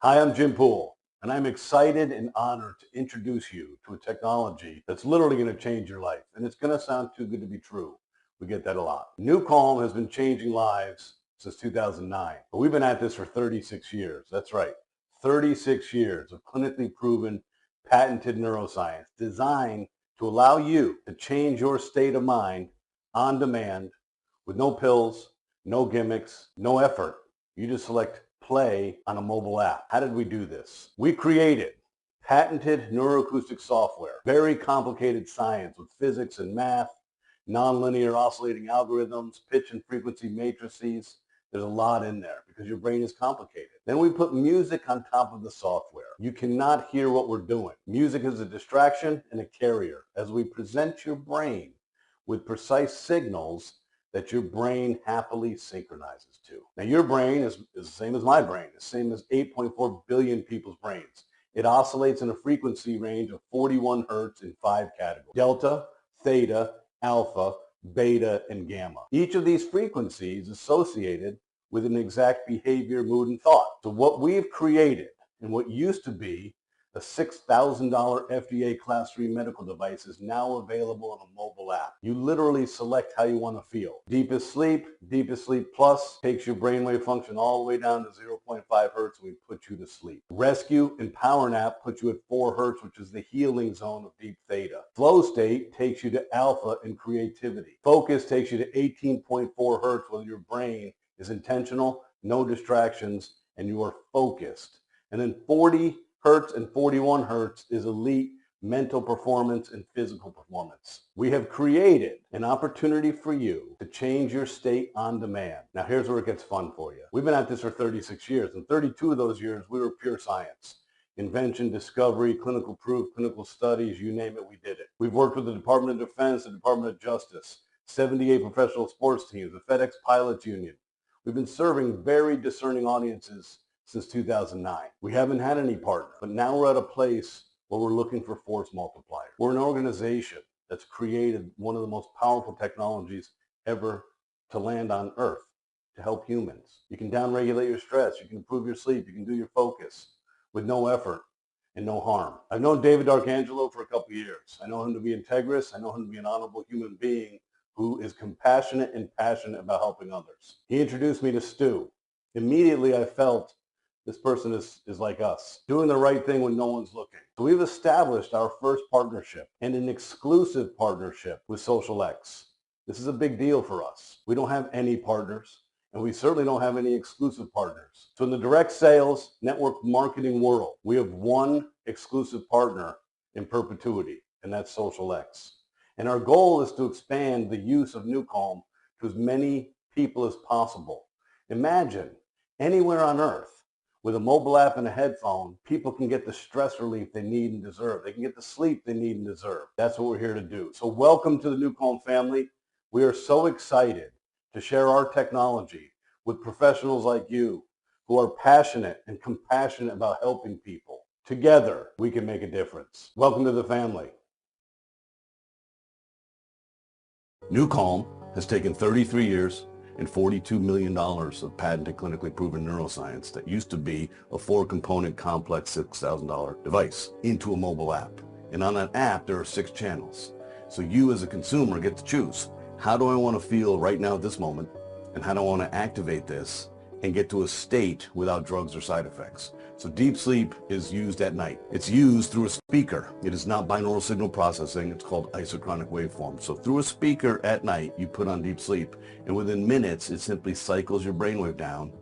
Hi, I'm Jim Poole, and I'm excited and honored to introduce you to a technology that's literally going to change your life. And it's going to sound too good to be true. We get that a lot. NuCalm has been changing lives since 2009, but we've been at this for 36 years. That's right, 36 years of clinically proven, patented neuroscience designed to allow you to change your state of mind on demand with no pills, no gimmicks, no effort. You just select play on a mobile app. How did we do this? We created patented neuroacoustic software, very complicated science with physics and math, nonlinear oscillating algorithms, pitch and frequency matrices. There's a lot in there because your brain is complicated. Then we put music on top of the software. You cannot hear what we're doing. Music is a distraction and a carrier as we present your brain with precise signals that your brain happily synchronizes to. Now your brain is the same as my brain, the same as 8.4 billion people's brains. It oscillates in a frequency range of 41 hertz in 5 categories: delta, theta, alpha, beta, and gamma. Each of these frequencies is associated with an exact behavior, mood, and thought. So what we've created and what used to be a $6,000 FDA Class 3 medical device is now available on a mobile app. You literally select how you want to feel. Deepest Sleep Plus takes your brainwave function all the way down to 0.5 hertz and we put you to sleep. Rescue and Power Nap put you at 4 hertz, which is the healing zone of deep theta. Flow State takes you to alpha and creativity. Focus takes you to 18.4 hertz where your brain is intentional, no distractions, and you are focused. And then 40 hertz and 41 hertz is elite mental performance and physical performance. We have created an opportunity for you to change your state on demand. Now here's where it gets fun for you. We've been at this for 36 years, and 32 of those years we were pure science. Invention, discovery, clinical proof, clinical studies, you name it, we did it. We've worked with the Department of Defense, the Department of Justice, 78 professional sports teams, the FedEx Pilots Union. We've been serving very discerning audiences since 2009. We haven't had any partner, but now we're at a place where we're looking for force multipliers. We're an organization that's created one of the most powerful technologies ever to land on Earth to help humans. You can downregulate your stress, you can improve your sleep, you can do your focus with no effort and no harm. I've known David D'Arcangelo for a couple of years. I know him to be integrous. I know him to be an honorable human being who is compassionate and passionate about helping others. He introduced me to Stu. Immediately I felt this person is like us, doing the right thing when no one's looking. So we've established our first partnership and an exclusive partnership with Social X. This is a big deal for us. We don't have any partners, and we certainly don't have any exclusive partners. So in the direct sales network marketing world, we have one exclusive partner in perpetuity, and that's Social X. And our goal is to expand the use of NuCalm to as many people as possible. Imagine anywhere on Earth, with a mobile app and a headphone, people can get the stress relief they need and deserve. They can get the sleep they need and deserve. That's what we're here to do. So welcome to the NuCalm family. We are so excited to share our technology with professionals like you who are passionate and compassionate about helping people. Together, we can make a difference. Welcome to the family. NuCalm has taken 33 years and $42 million of patented clinically proven neuroscience that used to be a 4-component complex $6,000 device into a mobile app. And on that app, there are 6 channels. So you as a consumer get to choose. How do I want to feel right now at this moment? And how do I want to activate this and get to a state without drugs or side effects? So deep sleep is used at night. It's used through a speaker. It is not binaural signal processing. It's called isochronic waveform. So through a speaker at night, you put on deep sleep, and within minutes, it simply cycles your brainwave down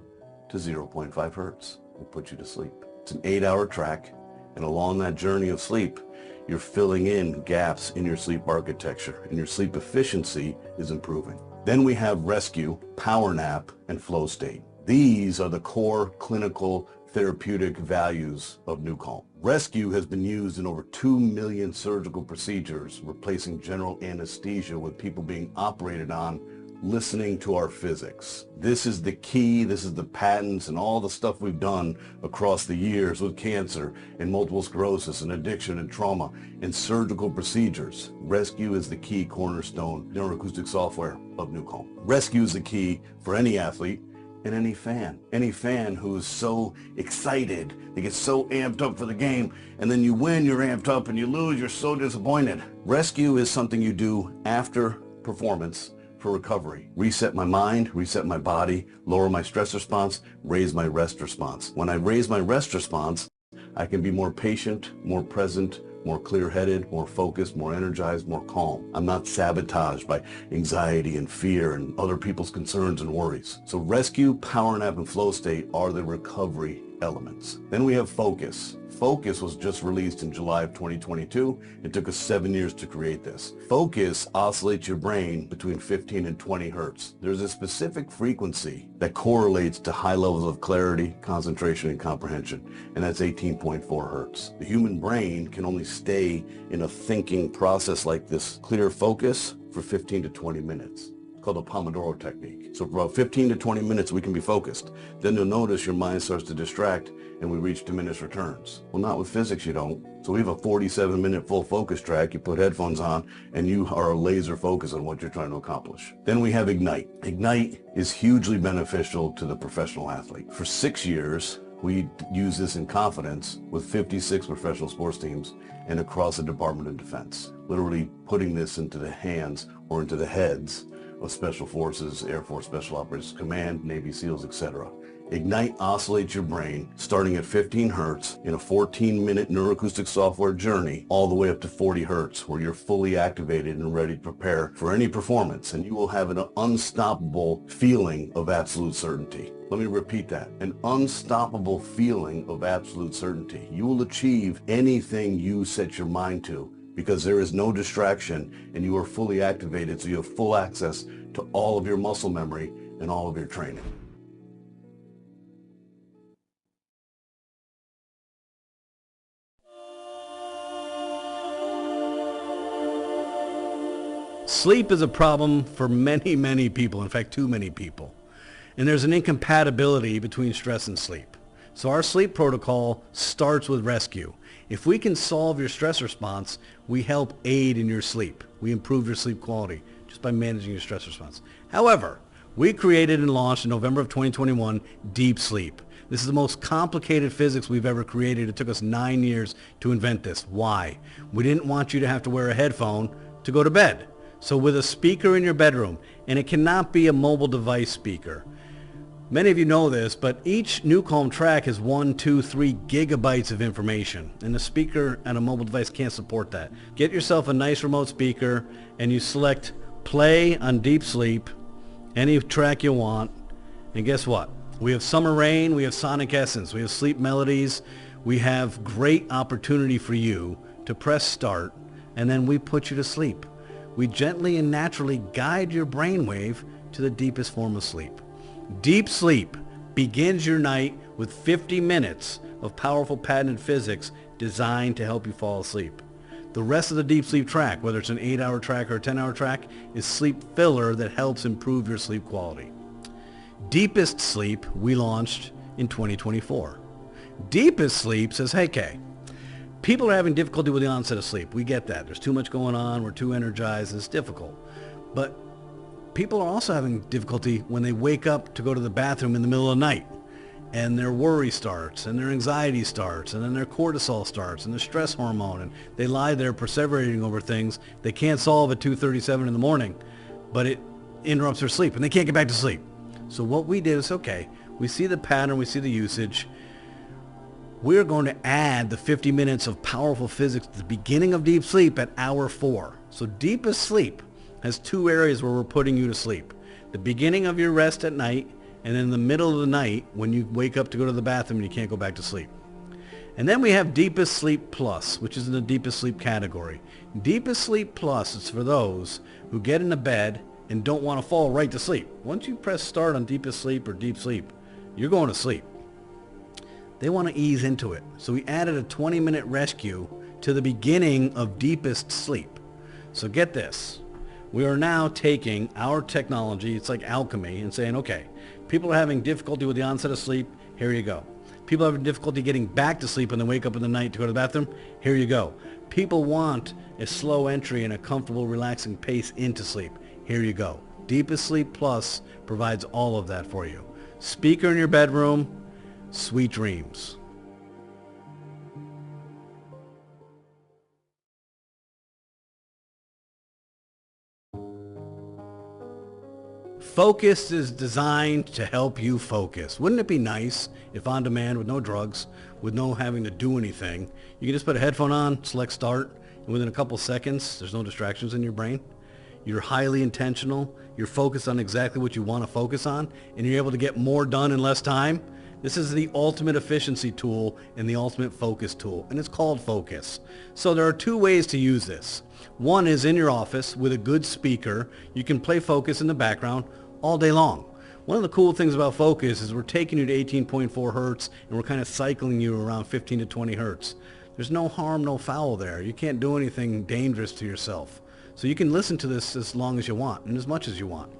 to 0.5 hertz and puts you to sleep. It's an 8-hour track, and along that journey of sleep, you're filling in gaps in your sleep architecture, and your sleep efficiency is improving. Then we have Rescue, Power Nap, and Flow State. These are the core clinical therapeutic values of NuCalm. Rescue has been used in over 2 million surgical procedures, replacing general anesthesia with people being operated on listening to our physics. This is the key, this is the patents and all the stuff we've done across the years with cancer and multiple sclerosis and addiction and trauma and surgical procedures. Rescue is the key cornerstone neuroacoustic software of NuCalm. Rescue is the key for any athlete, in any fan. Any fan who is so excited, they get so amped up for the game, and then you win, you're amped up, and you lose, you're so disappointed. Rescue is something you do after performance for recovery. Reset my mind, reset my body, lower my stress response, raise my rest response. When I raise my rest response, I can be more patient, more present, more clear-headed, more focused, more energized, more calm. I'm not sabotaged by anxiety and fear and other people's concerns and worries. So rescue, power nap, and flow state are the recovery elements. Then we have focus. Focus was just released in July of 2022. It took us 7 years to create this. Focus oscillates your brain between 15 and 20 hertz. There's a specific frequency that correlates to high levels of clarity, concentration, and comprehension, and that's 18.4 hertz. The human brain can only stay in a thinking process like this, clear focus, for 15 to 20 minutes. It's called the Pomodoro technique. So for about 15 to 20 minutes, we can be focused. Then you'll notice your mind starts to distract and we reach diminished returns. Well, not with physics, you don't. So we have a 47-minute full focus track. You put headphones on and you are laser focused on what you're trying to accomplish. Then we have Ignite. Ignite is hugely beneficial to the professional athlete. For 6 years, we use this in confidence with 56 professional sports teams and across the Department of Defense, literally putting this into the hands or into the heads of Special Forces, Air Force Special Operations Command, Navy SEALs, etc. Ignite oscillates your brain starting at 15 hertz in a 14-minute neuroacoustic software journey all the way up to 40 hertz where you're fully activated and ready to prepare for any performance, and you will have an unstoppable feeling of absolute certainty. Let me repeat that. An unstoppable feeling of absolute certainty. You will achieve anything you set your mind to because there is no distraction and you are fully activated, so you have full access to all of your muscle memory and all of your training. Sleep is a problem for many, many people, in fact, too many people. And there's an incompatibility between stress and sleep. So our sleep protocol starts with rescue. If we can solve your stress response, we help aid in your sleep. We improve your sleep quality just by managing your stress response. However, we created and launched in November of 2021 Deep Sleep. This is the most complicated physics we've ever created. It took us 9 years to invent this. Why? We didn't want you to have to wear a headphone to go to bed. So with a speaker in your bedroom, and it cannot be a mobile device speaker. Many of you know this, but each NuCalm track has 1, 2, 3 gigabytes of information, and a speaker and a mobile device can't support that. Get yourself a nice remote speaker, and you select play on Deep Sleep, any track you want, and guess what? We have Summer Rain, we have Sonic Essence, we have Sleep Melodies, we have great opportunity for you to press start, and then we put you to sleep. We gently and naturally guide your brainwave to the deepest form of sleep. Deep Sleep begins your night with 50 minutes of powerful patented physics designed to help you fall asleep. The rest of the Deep Sleep track, whether it's an 8-hour track or a 10-hour track, is sleep filler that helps improve your sleep quality. Deepest Sleep we launched in 2024. Deepest Sleep says, hey Kay, people are having difficulty with the onset of sleep. We get that. There's too much going on. We're too energized. It's difficult. But people are also having difficulty when they wake up to go to the bathroom in the middle of the night, and their worry starts, and their anxiety starts, and then their cortisol starts, and their stress hormone, and they lie there perseverating over things they can't solve at 2:37 in the morning, but it interrupts their sleep, and they can't get back to sleep. So what we did is, okay, we see the pattern, we see the usage. We're going to add the 50 minutes of powerful physics at the beginning of Deep Sleep at hour 4. So Deepest Sleep has 2 areas where we're putting you to sleep. The beginning of your rest at night, and in the middle of the night when you wake up to go to the bathroom and you can't go back to sleep. And then we have Deepest Sleep Plus, which is in the Deepest Sleep category. Deepest Sleep Plus is for those who get into bed and don't want to fall right to sleep. Once you press start on Deepest Sleep or Deep Sleep, you're going to sleep. They want to ease into it. So we added a 20-minute rescue to the beginning of Deepest Sleep. So get this. We are now taking our technology, it's like alchemy, and saying, okay, people are having difficulty with the onset of sleep, here you go. People are having difficulty getting back to sleep when they wake up in the night to go to the bathroom, here you go. People want a slow entry and a comfortable, relaxing pace into sleep, here you go. Deepest Sleep Plus provides all of that for you. Speaker in your bedroom, sweet dreams. Focus is designed to help you focus. Wouldn't it be nice if on demand with no drugs, with no having to do anything, you can just put a headphone on, select start, and within a couple seconds, there's no distractions in your brain. You're highly intentional. You're focused on exactly what you want to focus on, and you're able to get more done in less time. This is the ultimate efficiency tool and the ultimate focus tool, and it's called Focus. So there are two ways to use this. One is in your office with a good speaker. You can play Focus in the background all day long. One of the cool things about Focus is we're taking you to 18.4 hertz and we're kind of cycling you around 15 to 20 hertz. There's no harm, no foul there. You can't do anything dangerous to yourself. So you can listen to this as long as you want and as much as you want.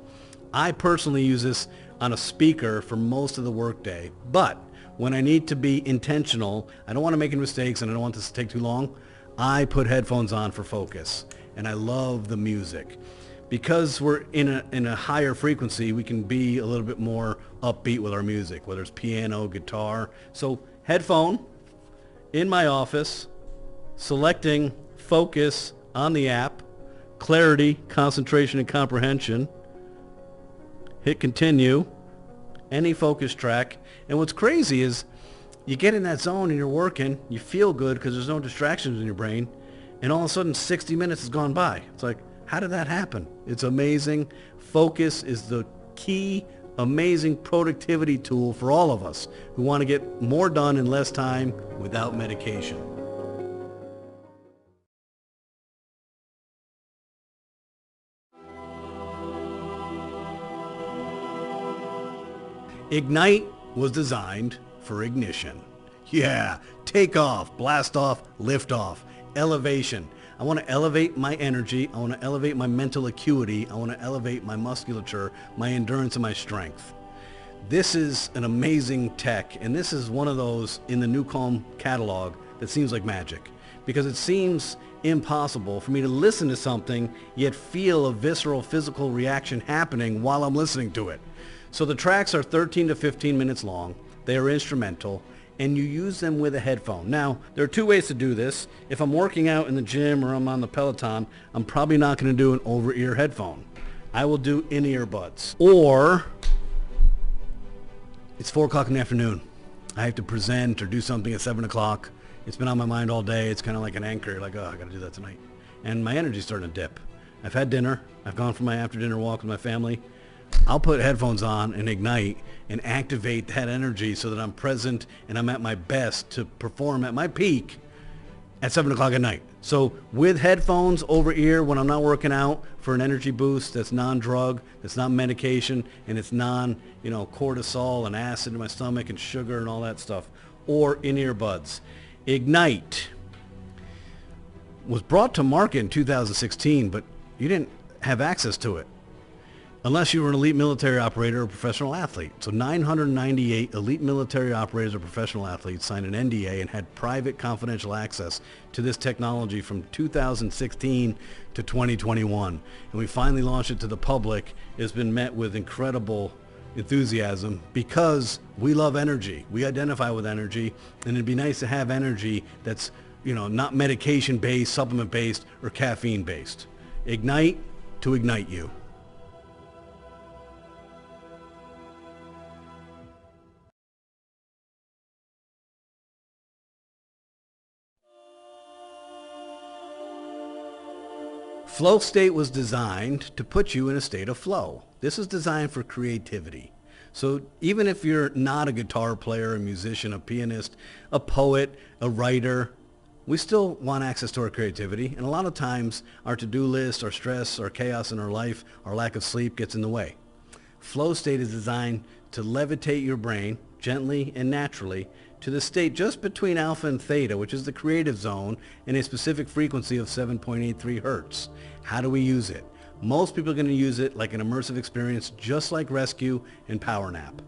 I personally use this on a speaker for most of the workday, but when I need to be intentional, I don't want to make any mistakes and I don't want this to take too long, I put headphones on for Focus, and I love the music. Because we're in a higher frequency, we can be a little bit more upbeat with our music, whether it's piano, guitar. So headphone in my office, selecting Focus on the app, clarity, concentration, and comprehension. Hit continue, any focus track. And what's crazy is you get in that zone and you're working, you feel good because there's no distractions in your brain, and all of a sudden 60 minutes has gone by. It's like, how did that happen? It's amazing. Focus is the key, amazing productivity tool for all of us who want to get more done in less time without medication. Ignite was designed for ignition. Yeah, take off, blast off, lift off, elevation. I want to elevate my energy. I want to elevate my mental acuity. I want to elevate my musculature, my endurance, and my strength. This is an amazing tech, and this is one of those in the NuCalm catalog that seems like magic, because it seems impossible for me to listen to something yet feel a visceral physical reaction happening while I'm listening to it. So the tracks are 13 to 15 minutes long. They are instrumental, and you use them with a headphone. Now, there are two ways to do this. If I'm working out in the gym or I'm on the Peloton, I'm probably not going to do an over-ear headphone. I will do in-ear buds. Or it's 4 o'clock in the afternoon. I have to present or do something at 7 o'clock. It's been on my mind all day. It's kind of like an anchor, like, oh, I got to do that tonight. And my energy's starting to dip. I've had dinner. I've gone for my after-dinner walk with my family. I'll put headphones on and ignite and activate that energy so that I'm present and I'm at my best to perform at my peak at 7 o'clock at night. So with headphones over ear when I'm not working out for an energy boost that's non-drug, that's not medication, and it's cortisol and acid in my stomach and sugar and all that stuff, or in-ear buds. Ignite was brought to market in 2016, but you didn't have access to it unless you were an elite military operator or professional athlete. So 998 elite military operators or professional athletes signed an NDA and had private confidential access to this technology from 2016 to 2021. And we finally launched it to the public. It's been met with incredible enthusiasm because we love energy. We identify with energy, and it'd be nice to have energy that's, not medication-based, supplement-based, or caffeine-based. Ignite to ignite you. Flow state was designed to put you in a state of flow. This is designed for creativity. So even if you're not a guitar player, a musician, a pianist, a poet, a writer, we still want access to our creativity. And a lot of times our to-do list, our stress, our chaos in our life, our lack of sleep gets in the way. Flow state is designed to levitate your brain gently and naturally to the state just between alpha and theta, which is the creative zone, and a specific frequency of 7.83 hertz. How do we use it? Most people are going to use it like an immersive experience, just like rescue and power nap.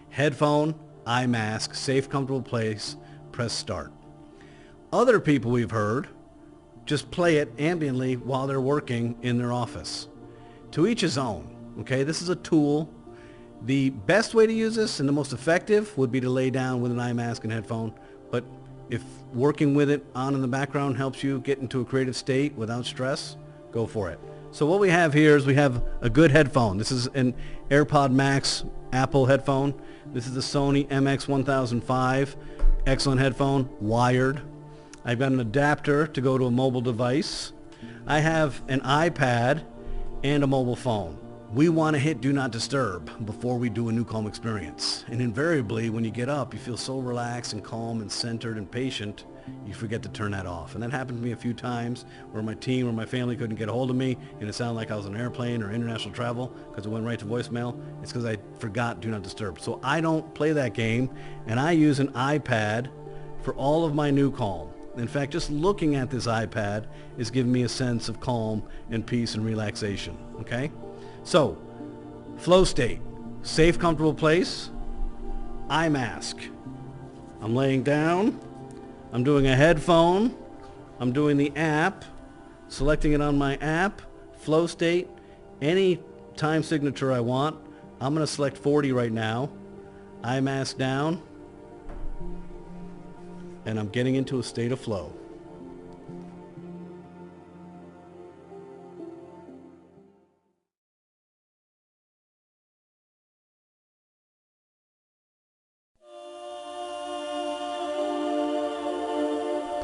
Headphone, eye mask, safe, comfortable place, press start. Other people we've heard just play it ambiently while they're working in their office. To each his own, okay? This is a tool. The best way to use this and the most effective would be to lay down with an eye mask and headphone. But if working with it on in the background helps you get into a creative state without stress, go for it. So what we have here is we have a good headphone. This is an AirPod Max Apple headphone. This is the Sony MX1005. Excellent headphone, wired. I've got an adapter to go to a mobile device. I have an iPad and a mobile phone. We want to hit Do Not Disturb before we do a NuCalm experience. And invariably, when you get up, you feel so relaxed and calm and centered and patient, you forget to turn that off. And that happened to me a few times where my team or my family couldn't get a hold of me and it sounded like I was on an airplane or international travel because it went right to voicemail. It's because I forgot Do Not Disturb. So I don't play that game, and I use an iPad for all of my NuCalm. In fact, just looking at this iPad is giving me a sense of calm and peace and relaxation, okay? So, flow state, safe, comfortable place, eye mask. I'm laying down, I'm doing a headphone, I'm doing the app, selecting it on my app, flow state, any time signature I want. I'm going to select 40 right now, eye mask down, and I'm getting into a state of flow.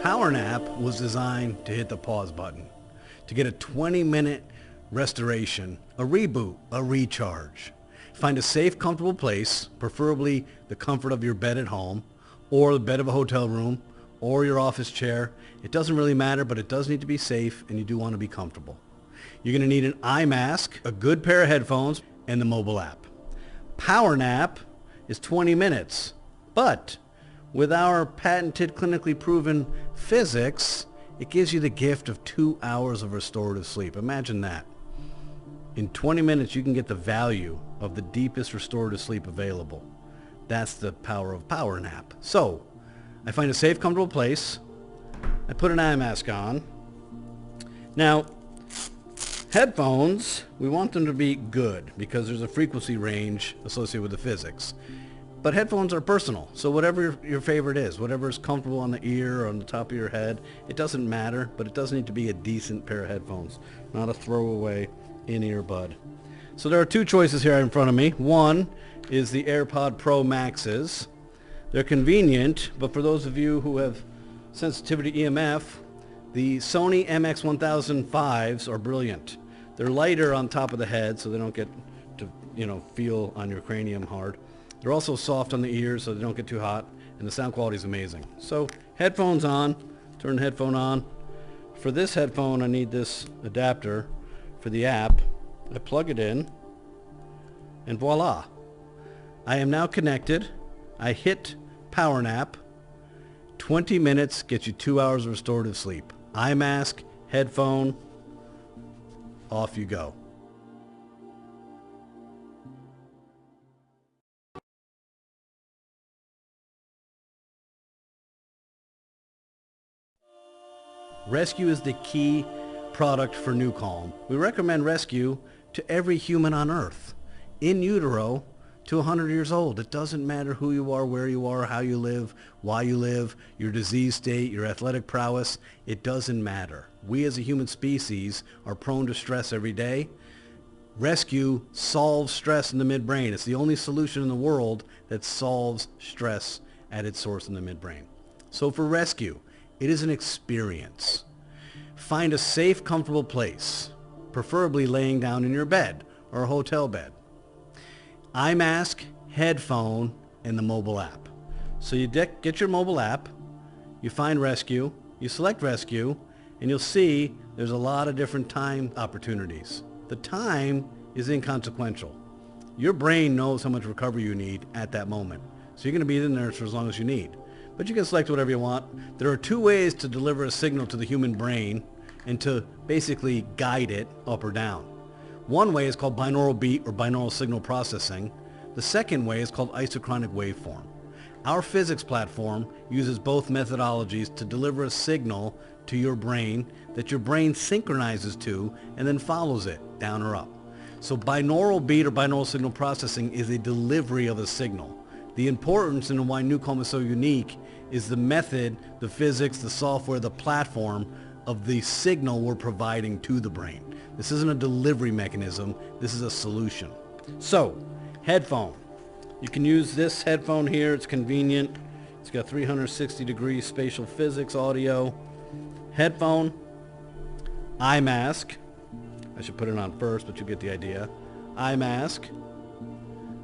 Power Nap was designed to hit the pause button, to get a 20-minute restoration, a reboot, a recharge. Find a safe, comfortable place, preferably the comfort of your bed at home, or the bed of a hotel room, or your office chair. It doesn't really matter, but it does need to be safe, and you do want to be comfortable. You're going to need an eye mask, a good pair of headphones, and the mobile app. Power Nap is 20 minutes, but with our patented, clinically proven physics, it gives you the gift of 2 hours of restorative sleep. Imagine that. In 20 minutes, you can get the value of the deepest restorative sleep available. That's the power of Power Nap. So, I find a safe, comfortable place. I put an eye mask on. Now, headphones, we want them to be good because there's a frequency range associated with the physics. But headphones are personal, so whatever your favorite is, whatever is comfortable on the ear or on the top of your head, it doesn't matter, but it does need to be a decent pair of headphones, not a throwaway in-ear bud. So there are two choices here in front of me. One is the AirPod Pro Maxes. They're convenient, but for those of you who have sensitivity EMF, the Sony MX1005s are brilliant. They're lighter on top of the head, so they don't get to, feel on your cranium hard. They're also soft on the ears, so they don't get too hot, and the sound quality is amazing. So, headphones on, turn the headphone on. For this headphone, I need this adapter for the app. I plug it in, and voila. I am now connected. I hit Power Nap. 20 minutes gets you 2 hours of restorative sleep. Eye mask, headphone, off you go. Rescue is the key product for NuCalm. We recommend Rescue to every human on Earth, in utero to 100 years old. It doesn't matter who you are, where you are, how you live, why you live, your disease state, your athletic prowess. It doesn't matter. We as a human species are prone to stress every day. Rescue solves stress in the midbrain. It's the only solution in the world that solves stress at its source in the midbrain. So for Rescue, it is an experience. Find a safe, comfortable place, preferably laying down in your bed or a hotel bed. Eye mask, headphone, and the mobile app. So you get your mobile app, you find Rescue, you select Rescue, and you'll see there's a lot of different time opportunities. The time is inconsequential. Your brain knows how much recovery you need at that moment. So you're going to be in there for as long as you need. But you can select whatever you want. There are two ways to deliver a signal to the human brain and to basically guide it up or down. One way is called binaural beat or binaural signal processing. The second way is called isochronic waveform. Our physics platform uses both methodologies to deliver a signal to your brain that your brain synchronizes to and then follows it down or up. So binaural beat or binaural signal processing is a delivery of a signal. The importance and why NuCalm is so unique is the method, the physics, the software, the platform of the signal we're providing to the brain. This isn't a delivery mechanism. This is a solution. So, headphone. You can use this headphone here. It's convenient. It's got 360 degree spatial physics audio. Headphone. Eye mask. I should put it on first, but you get the idea. Eye mask.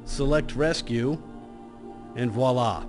Select rescue. And voila.